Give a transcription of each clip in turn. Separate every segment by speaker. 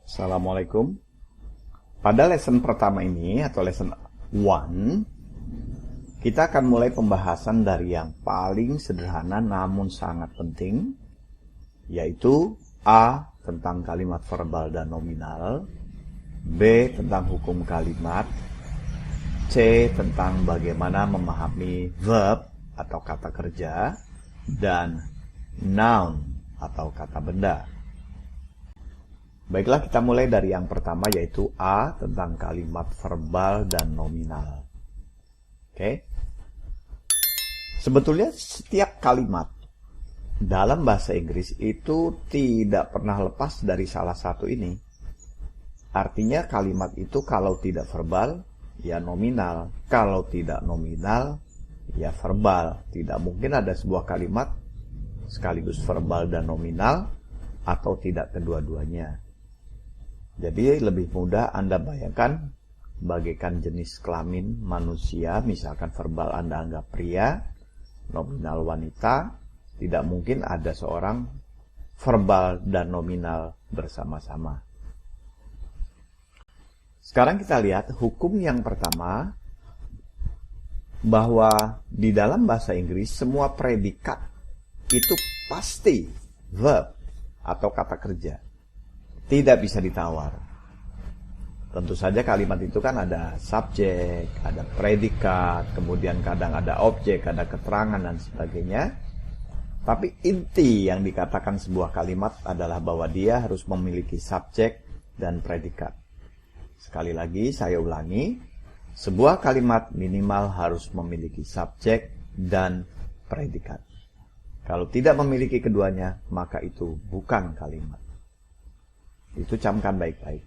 Speaker 1: Assalamualaikum. Pada lesson pertama ini atau lesson 1, kita akan mulai pembahasan dari yang paling sederhana namun sangat penting, yaitu A tentang kalimat verbal dan nominal, B tentang hukum kalimat, C tentang bagaimana memahami verb atau kata kerja, dan noun atau kata benda. Baiklah, kita mulai dari yang pertama, yaitu A tentang kalimat verbal dan nominal. Oke. Sebetulnya setiap kalimat dalam bahasa Inggris itu tidak pernah lepas dari salah satu ini. Artinya kalimat itu kalau tidak verbal, ya nominal. Kalau tidak nominal, ya verbal. Tidak mungkin ada sebuah kalimat sekaligus verbal dan nominal atau tidak kedua-duanya. Jadi lebih mudah Anda bayangkan bagaikan jenis kelamin manusia, misalkan verbal Anda anggap pria, nominal wanita, tidak mungkin ada seorang verbal dan nominal bersama-sama. Sekarang kita lihat hukum yang pertama, bahwa di dalam bahasa Inggris semua predikat itu pasti verb atau kata kerja. Tidak bisa ditawar. Tentu saja kalimat itu kan ada subjek, ada predikat, kemudian kadang ada objek, ada keterangan dan sebagainya. Tapi inti yang dikatakan sebuah kalimat adalah bahwa dia harus memiliki subjek dan predikat. Sekali lagi saya ulangi, sebuah kalimat minimal harus memiliki subjek dan predikat. Kalau tidak memiliki keduanya, maka itu bukan kalimat. Itu camkan baik-baik.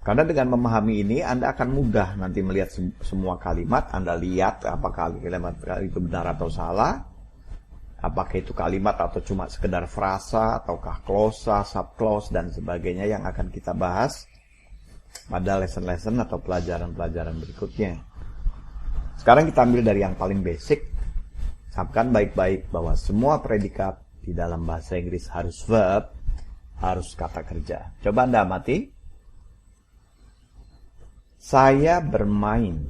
Speaker 1: Karena dengan memahami ini, Anda akan mudah nanti melihat semua kalimat. Anda lihat apakah kalimat itu benar atau salah. Apakah itu kalimat atau cuma sekedar frasa, ataukah klausa, subclause, dan sebagainya yang akan kita bahas pada lesson-lesson atau pelajaran-pelajaran berikutnya. Sekarang kita ambil dari yang paling basic. Camkan baik-baik bahwa semua predikat di dalam bahasa Inggris harus verb, harus kata kerja. Coba Anda amati. Saya bermain.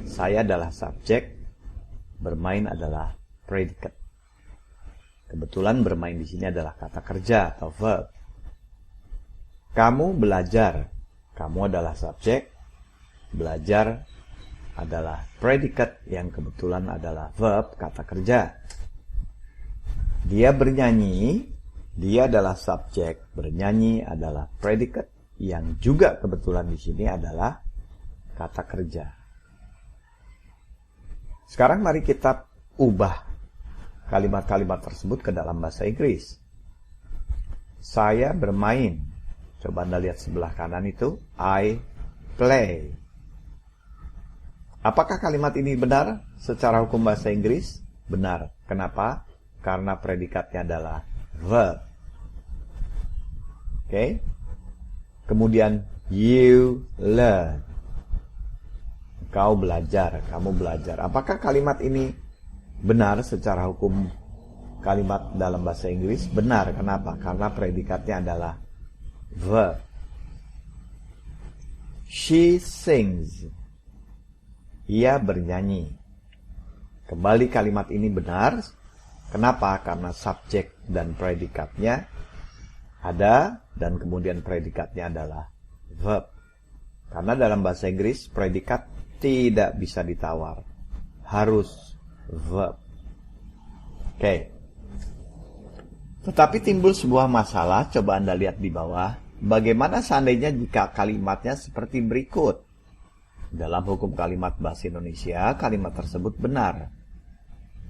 Speaker 1: Saya adalah subjek, bermain adalah predikat. Kebetulan bermain di sini adalah kata kerja atau verb. Kamu belajar. Kamu adalah subjek, belajar adalah predikat yang kebetulan adalah verb, kata kerja. Dia bernyanyi. Dia adalah subjek, bernyanyi adalah predikat yang juga kebetulan di sini adalah kata kerja. Sekarang mari kita ubah kalimat-kalimat tersebut ke dalam bahasa Inggris. Saya bermain. Coba Anda lihat sebelah kanan itu, I play. Apakah kalimat ini benar secara hukum bahasa Inggris? Benar. Kenapa? Karena predikatnya adalah verb. Oke. Kemudian you learn. Kau belajar, kamu belajar. Apakah kalimat ini benar secara hukum kalimat dalam bahasa Inggris? Benar. Kenapa? Karena predikatnya adalah verb. She sings. Ia bernyanyi. Kembali kalimat ini benar. Kenapa? Karena subjek dan predikatnya ada dan kemudian predikatnya adalah verb. Karena dalam bahasa Inggris predikat tidak bisa ditawar. Harus verb. Oke. Tetapi timbul sebuah masalah, coba Anda lihat di bawah. Bagaimana seandainya jika kalimatnya seperti berikut? Dalam hukum kalimat bahasa Indonesia, kalimat tersebut benar.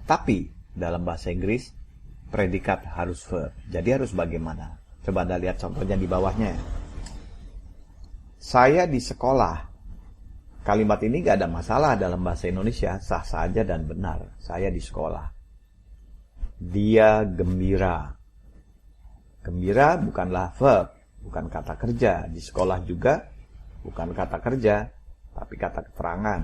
Speaker 1: Tapi dalam bahasa Inggris, predikat harus verb. Jadi harus bagaimana? Coba Anda lihat contohnya di bawahnya. Saya di sekolah. Kalimat ini gak ada masalah dalam bahasa Indonesia. Sah saja dan benar. Saya di sekolah. Dia gembira. Gembira bukanlah verb. Bukan kata kerja. Di sekolah juga bukan kata kerja. Tapi kata keterangan.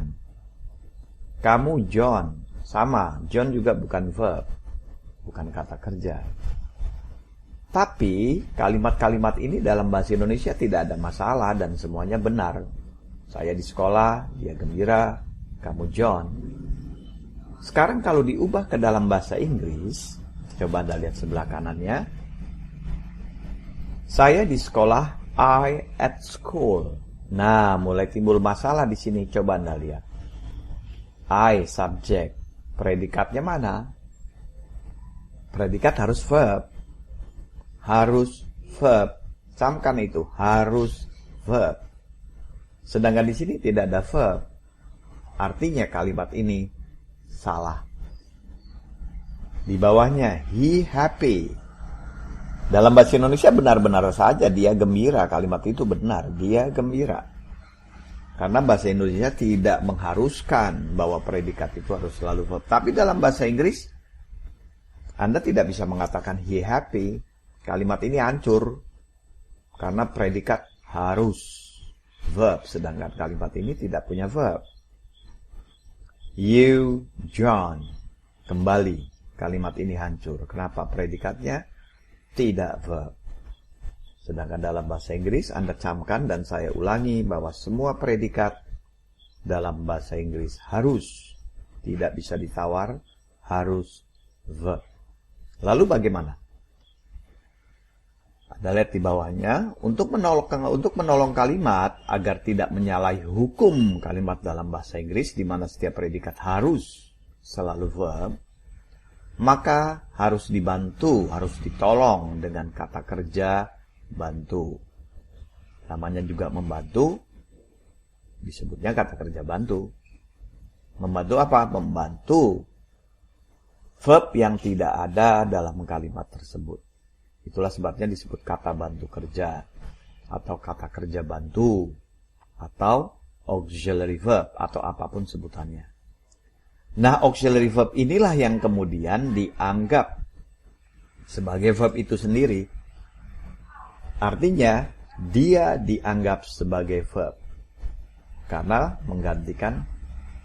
Speaker 1: Kamu John. Sama. John juga bukan verb. Bukan kata kerja. Tapi kalimat-kalimat ini dalam bahasa Indonesia tidak ada masalah dan semuanya benar. Saya di sekolah, dia gembira, kamu John. Sekarang kalau diubah ke dalam bahasa Inggris, coba Anda lihat sebelah kanannya. Saya di sekolah, I at school. Nah, mulai timbul masalah di sini. Coba Anda lihat. I, subjek. Predikatnya mana? Predikat harus verb. Harus verb. Camkan itu, harus verb. Sedangkan di sini tidak ada verb. Artinya kalimat ini salah. Di bawahnya, he happy. Dalam bahasa Indonesia benar-benar saja dia gembira. Kalimat itu benar, dia gembira. Karena bahasa Indonesia tidak mengharuskan bahwa predikat itu harus selalu verb. Tapi dalam bahasa Inggris, Anda tidak bisa mengatakan he happy. Kalimat ini hancur. Karena predikat harus verb. Sedangkan kalimat ini tidak punya verb. You, John. Kembali. Kalimat ini hancur. Kenapa? Predikatnya tidak verb. Sedangkan dalam bahasa Inggris, Anda camkan dan saya ulangi bahwa semua predikat dalam bahasa Inggris harus. Tidak bisa ditawar, harus verb. Lalu bagaimana? Anda lihat di bawahnya, untuk menolong kalimat agar tidak menyalahi hukum kalimat dalam bahasa Inggris, di mana setiap predikat harus selalu verb, maka harus dibantu, harus ditolong dengan kata kerja bantu. Namanya juga membantu, disebutnya kata kerja bantu. Membantu apa? Membantu verb yang tidak ada dalam kalimat tersebut. Itulah sebabnya disebut kata bantu kerja, atau kata kerja bantu, atau auxiliary verb, atau apapun sebutannya. Nah, auxiliary verb inilah yang kemudian dianggap sebagai verb itu sendiri. Artinya, dia dianggap sebagai verb. Karena menggantikan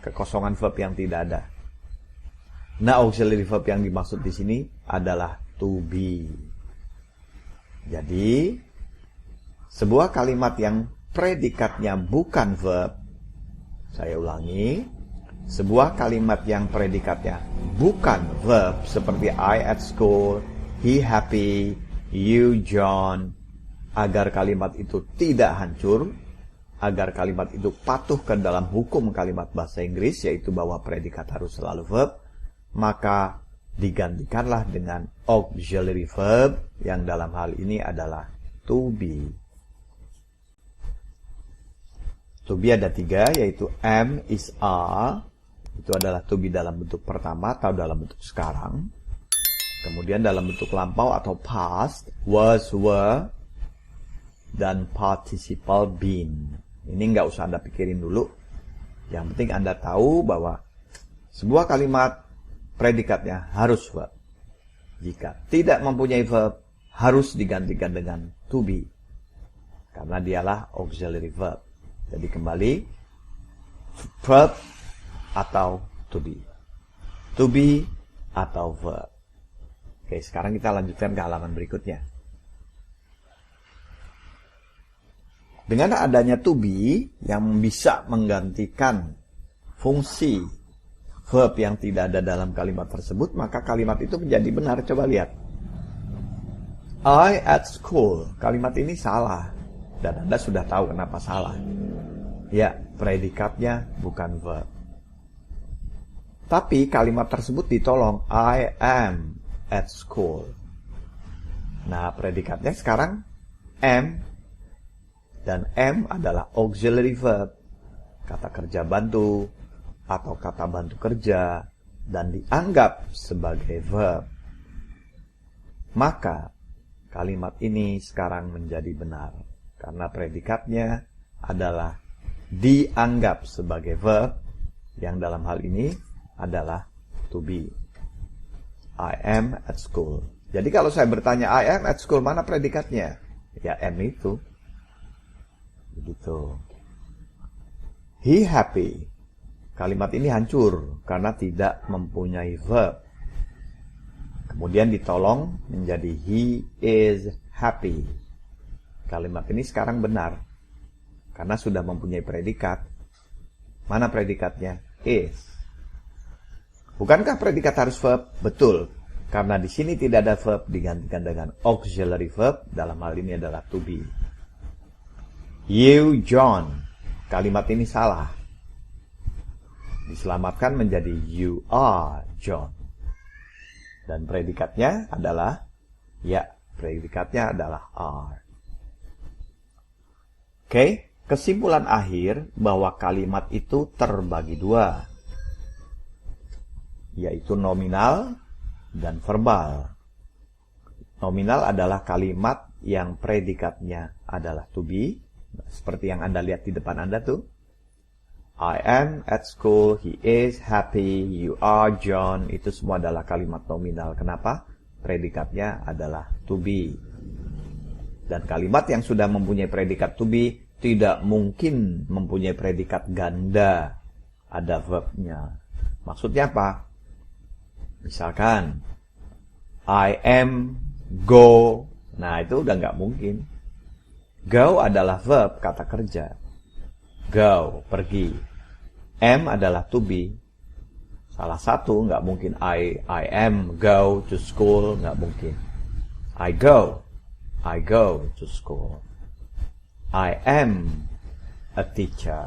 Speaker 1: kekosongan verb yang tidak ada. Nah, auxiliary verb yang dimaksud di sini adalah to be. Jadi, sebuah kalimat yang predikatnya bukan verb, saya ulangi, sebuah kalimat yang predikatnya bukan verb, seperti I at school, he happy, you John, agar kalimat itu tidak hancur, agar kalimat itu patuh ke dalam hukum kalimat bahasa Inggris, yaitu bahwa predikat harus selalu verb, maka digantikanlah dengan auxiliary verb yang dalam hal ini adalah to be. To be ada 3, yaitu am, is, are. Itu adalah to be dalam bentuk pertama atau dalam bentuk sekarang. Kemudian dalam bentuk lampau atau past, was, were, dan participle been. Ini nggak usah Anda pikirin dulu. Yang penting Anda tahu bahwa sebuah kalimat predikatnya harus verb. Jika tidak mempunyai verb, harus digantikan dengan to be. Karena dialah auxiliary verb. Jadi kembali, verb atau to be. To be atau verb. Oke, sekarang kita lanjutkan ke halaman berikutnya. Dengan adanya to be yang bisa menggantikan fungsi verb yang tidak ada dalam kalimat tersebut, maka kalimat itu menjadi benar. Coba lihat. I at school. Kalimat ini salah. Dan Anda sudah tahu kenapa salah. Ya, predikatnya bukan verb. Tapi kalimat tersebut ditolong. I am at school. Nah, predikatnya sekarang am. Dan am adalah auxiliary verb. Kata kerja bantu atau kata bantu kerja, dan dianggap sebagai verb. Maka kalimat ini sekarang menjadi benar karena predikatnya adalah dianggap sebagai verb yang dalam hal ini adalah to be. I am at school. Jadi kalau saya bertanya I am at school, mana predikatnya? Ya am itu. Begitu. He happy. Kalimat ini hancur karena tidak mempunyai verb. Kemudian ditolong menjadi he is happy. Kalimat ini sekarang benar, karena sudah mempunyai predikat. Mana predikatnya? Is. Bukankah predikat harus verb? Betul. Karena di sini tidak ada verb, digantikan dengan auxiliary verb, dalam hal ini adalah to be. You, John. Kalimat ini salah. Diselamatkan menjadi you are, John. Dan predikatnya adalah, ya, predikatnya adalah are. Oke, kesimpulan akhir bahwa kalimat itu terbagi dua, yaitu nominal dan verbal. Nominal adalah kalimat yang predikatnya adalah to be, seperti yang Anda lihat di depan Anda tuh. I am at school, he is happy, you are John. Itu semua adalah kalimat nominal. Kenapa? Predikatnya adalah to be. Dan kalimat yang sudah mempunyai predikat to be tidak mungkin mempunyai predikat ganda. Ada verbnya. Maksudnya apa? Misalkan I am go. Nah, itu udah nggak mungkin. Go adalah verb, kata kerja. Go, pergi. Am adalah to be. Salah satu, nggak mungkin I am go to school, nggak mungkin. I go to school. I am a teacher.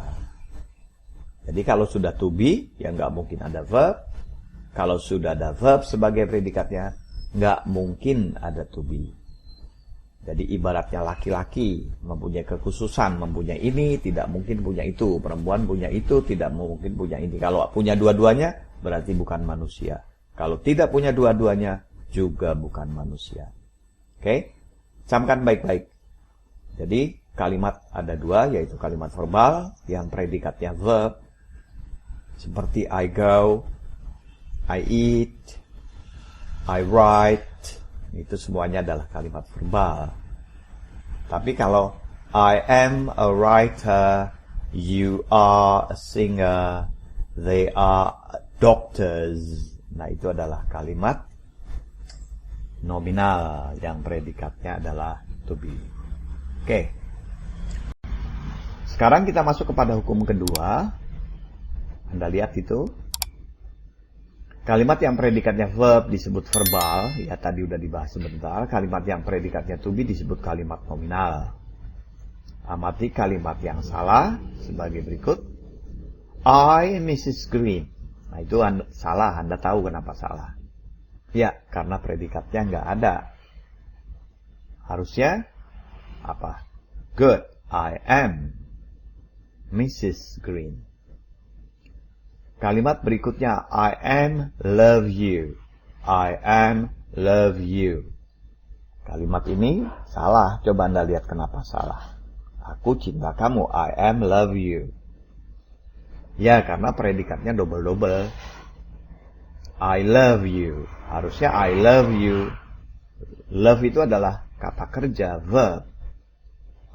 Speaker 1: Jadi kalau sudah to be, ya nggak mungkin ada verb. Kalau sudah ada verb sebagai predikatnya, nggak mungkin ada to be. Jadi ibaratnya laki-laki mempunyai kekhususan, mempunyai ini, tidak mungkin punya itu. Perempuan punya itu, tidak mungkin punya ini. Kalau punya dua-duanya, berarti bukan manusia. Kalau tidak punya dua-duanya, juga bukan manusia. Oke? Camkan baik-baik. Jadi kalimat ada dua, yaitu kalimat verbal yang predikatnya verb. Seperti I go, I eat, I write. Itu semuanya adalah kalimat verbal. Tapi kalau I am a writer, you are a singer, they are doctors. Nah, itu adalah kalimat nominal yang predikatnya adalah to be. Oke. Sekarang kita masuk kepada hukum kedua. Anda lihat itu. Kalimat yang predikatnya verb disebut verbal, ya tadi udah dibahas sebentar. Kalimat yang predikatnya to be disebut kalimat nominal. Amati kalimat yang salah sebagai berikut. I, Mrs. Green. Nah, itu salah, Anda tahu kenapa salah. Ya, karena predikatnya nggak ada. Harusnya apa? Good, I am Mrs. Green. Kalimat berikutnya, I am love you. I am love you. Kalimat ini salah. Coba Anda lihat kenapa salah. Aku cinta kamu. I am love you. Ya, karena predikatnya double-double. I love you. Harusnya I love you. Love itu adalah kata kerja, verb.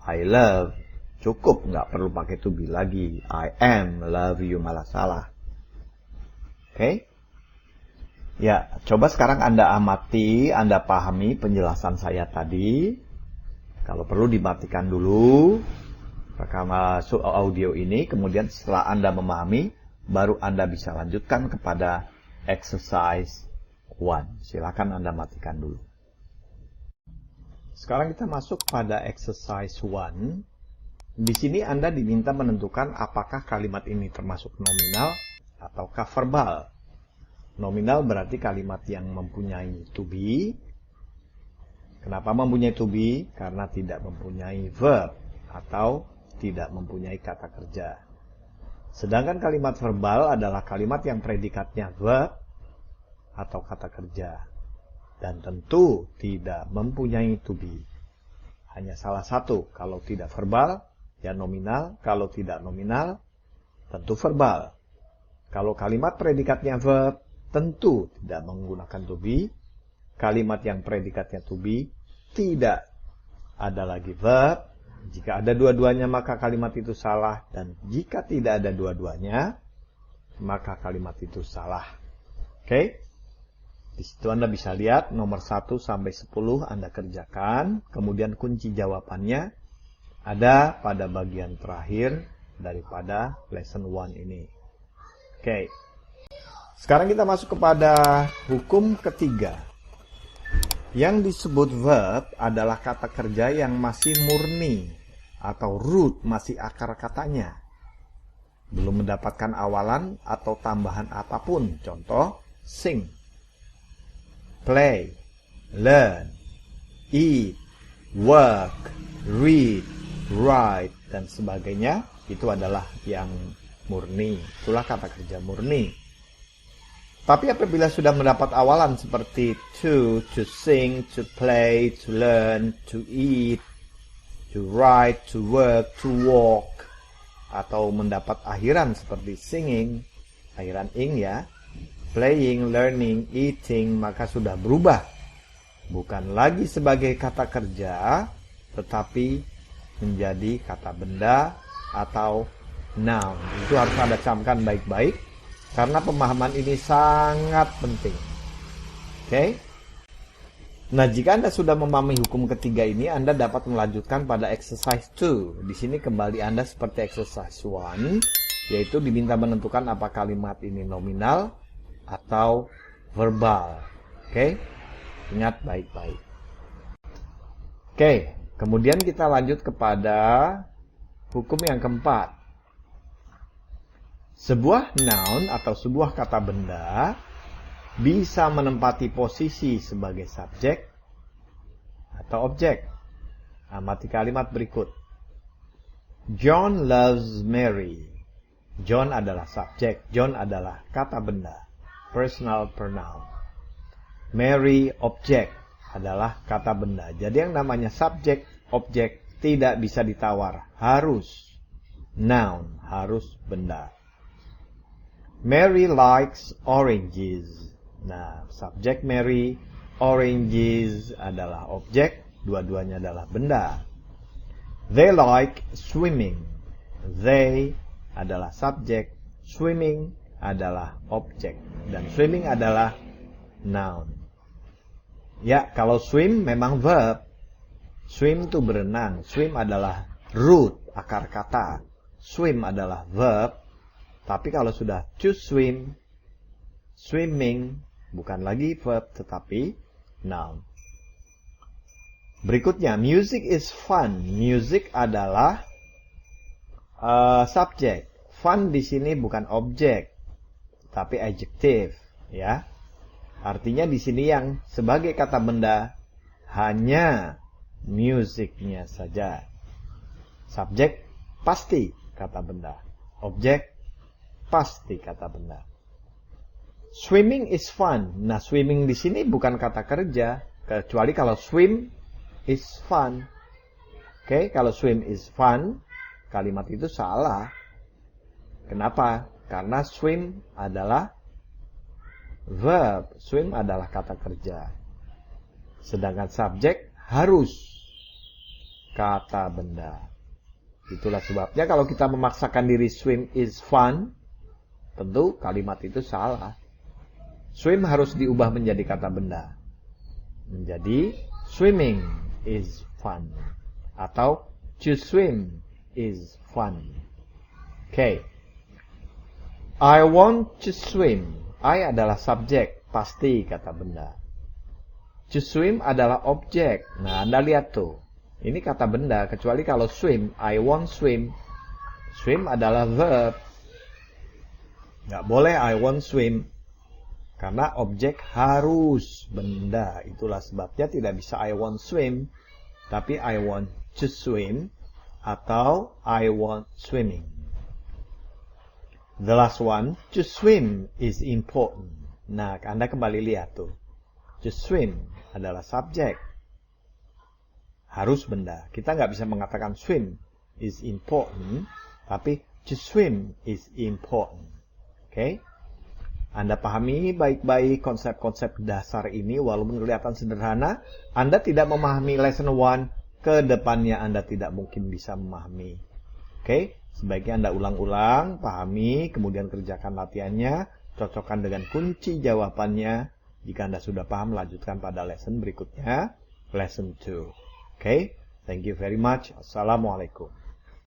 Speaker 1: I love. Cukup, nggak perlu pakai to be lagi. I am love you, malah salah. Oke? Ya, coba sekarang Anda amati, Anda pahami penjelasan saya tadi. Kalau perlu dimatikan dulu rekaman audio ini, kemudian setelah Anda memahami, baru Anda bisa lanjutkan kepada exercise 1. Silakan Anda matikan dulu. Sekarang kita masuk pada exercise 1. Di sini Anda diminta menentukan apakah kalimat ini termasuk nominal ataukah verbal. Nominal berarti kalimat yang mempunyai to be. Kenapa mempunyai to be? Karena tidak mempunyai verb atau tidak mempunyai kata kerja. Sedangkan kalimat verbal adalah kalimat yang predikatnya verb atau kata kerja. Dan tentu tidak mempunyai to be. Hanya salah satu. Kalau tidak verbal, ya nominal. Kalau tidak nominal, tentu verbal. Kalau kalimat predikatnya verb, tentu tidak menggunakan to be. Kalimat yang predikatnya to be, tidak ada lagi verb. Jika ada dua-duanya, maka kalimat itu salah. Dan jika tidak ada dua-duanya, maka kalimat itu salah. Oke? Di situ Anda bisa lihat nomor 1 sampai 10 Anda kerjakan, kemudian kunci jawabannya ada pada bagian terakhir daripada lesson 1 ini. Oke. Sekarang kita masuk kepada hukum ketiga. Yang disebut verb adalah kata kerja yang masih murni atau root, masih akar katanya. Belum mendapatkan awalan atau tambahan apapun. Contoh, sing, play, learn, eat, work, read, write, dan sebagainya. Itu adalah yang murni. Itulah kata kerja murni. Tapi apabila sudah mendapat awalan seperti to sing, to play, to learn, to eat, to write, to work, to walk, atau mendapat akhiran seperti singing, akhiran ing ya, playing, learning, eating, maka sudah berubah. Bukan lagi sebagai kata kerja, tetapi menjadi kata benda atau noun. Itu harus Anda camkan baik-baik, karena pemahaman ini sangat penting. Oke? Nah, jika Anda sudah memahami hukum ketiga ini, Anda dapat melanjutkan pada exercise 2. Di sini kembali Anda seperti exercise 1, yaitu diminta menentukan apa kalimat ini nominal atau verbal. Oke? Ingat baik-baik. Oke, kemudian kita lanjut kepada hukum yang keempat. Sebuah noun atau sebuah kata benda bisa menempati posisi sebagai subjek atau objek. Amati kalimat berikut. John loves Mary. John adalah subjek. John adalah kata benda. Personal pronoun. Mary, objek, adalah kata benda. Jadi yang namanya subjek, objek tidak bisa ditawar. Harus noun, harus benda. Mary likes oranges. Nah, subjek Mary, oranges adalah objek, dua-duanya adalah benda. They like swimming. They adalah subjek, swimming adalah objek, dan swimming adalah noun. Ya, kalau swim memang verb. Swim itu berenang. Swim adalah root, akar kata. Swim adalah verb. Tapi kalau sudah to swim, swimming, bukan lagi verb, tetapi noun. Berikutnya, music is fun. Music adalah subjek. Fun di sini bukan objek, tapi adjektif, ya. Artinya di sini yang sebagai kata benda hanya musiknya saja. Subjek pasti kata benda. Objek pasti kata benda. Swimming is fun. Nah, swimming di sini bukan kata kerja, kecuali kalau swim is fun. Oke, kalau swim is fun, kalimat itu salah. Kenapa? Karena swim adalah verb. Swim adalah kata kerja. Sedangkan subjek harus kata benda. Itulah sebabnya kalau kita memaksakan diri swim is fun, tentu kalimat itu salah. Swim harus diubah menjadi kata benda. Menjadi swimming is fun. Atau to swim is fun. Okay. I want to swim. I adalah subjek, pasti kata benda. To swim adalah objek. Nah, Anda lihat tuh. Ini kata benda, kecuali kalau swim, I want swim. Swim adalah verb. Nggak boleh I want swim. Karena objek harus benda. Itulah sebabnya tidak bisa I want swim. Tapi I want to swim. Atau I want swimming. The last one, to swim is important. Nah, Anda kembali lihat tuh. To swim adalah subjek. Harus benda. Kita nggak bisa mengatakan swim is important, tapi to swim is important. Oke? Anda pahami baik-baik konsep-konsep dasar ini, walaupun kelihatan sederhana, Anda tidak memahami lesson 1, ke depannya Anda tidak mungkin bisa memahami. Oke? Sebaiknya Anda ulang-ulang, pahami, kemudian kerjakan latihannya, cocokkan dengan kunci jawabannya, Jika Anda sudah paham, lanjutkan pada lesson berikutnya, lesson 2. Okay? Thank you very much. Assalamualaikum.